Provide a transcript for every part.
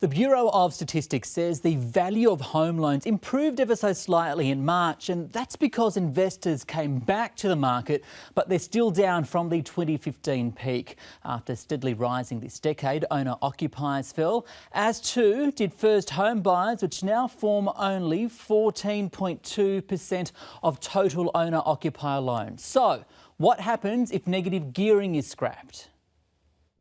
The Bureau of Statistics says the value of home loans improved ever so slightly in March, and that's because investors came back to the market, but they're still down from the 2015 peak. After steadily rising this decade, owner-occupiers fell, as too did first home buyers, which now form only 14.2% of total owner-occupier loans. So, what happens if negative gearing is scrapped?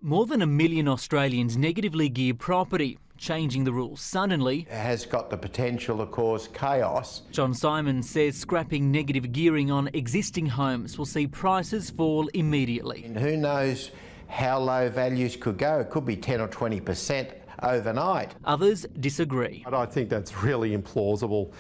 More than 1 million Australians negatively gear property. Changing the rules suddenly has got the potential to cause chaos. John Simon says scrapping negative gearing on existing homes will see prices fall immediately. And who knows how low values could go? It could be 10 or 20% overnight. Others disagree. I think that's really implausible.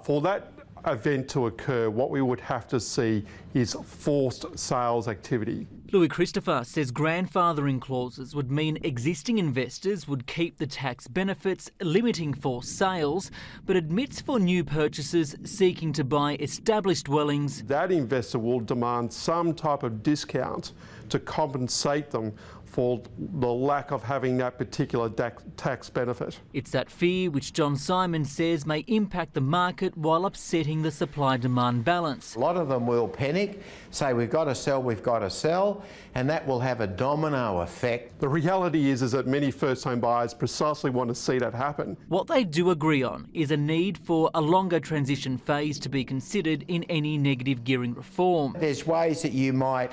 For that event to occur, what we would have to see is forced sales activity. Louis Christopher says grandfathering clauses would mean existing investors would keep the tax benefits, limiting forced sales, but admits for new purchasers seeking to buy established dwellings, that investor will demand some type of discount to compensate them for the lack of having that particular tax benefit. It's that fear which John Simon says may impact the market while upsetting the supply-demand balance. A lot of them will panic, say we've got to sell, and that will have a domino effect. The reality is that many first-home buyers precisely want to see that happen. What they do agree on is a need for a longer transition phase to be considered in any negative gearing reform. There's ways that you might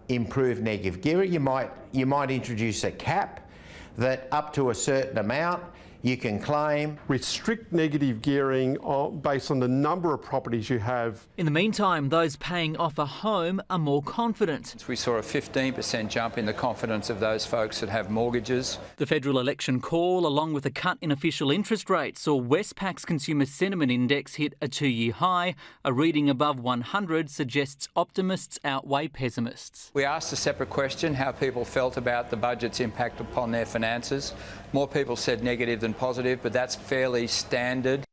improve negative gearing. You might introduce a cap that up to a certain amount you can claim. Restrict negative gearing based on the number of properties you have. In the meantime, those paying off a home are more confident. We saw a 15% jump in the confidence of those folks that have mortgages. The federal election call, along with a cut in official interest rates, saw Westpac's Consumer Sentiment Index hit a 2-year high. A reading above 100 suggests optimists outweigh pessimists. We asked a separate question, how people felt about the budget's impact upon their finances. More people said negative than positive, but that's fairly standard.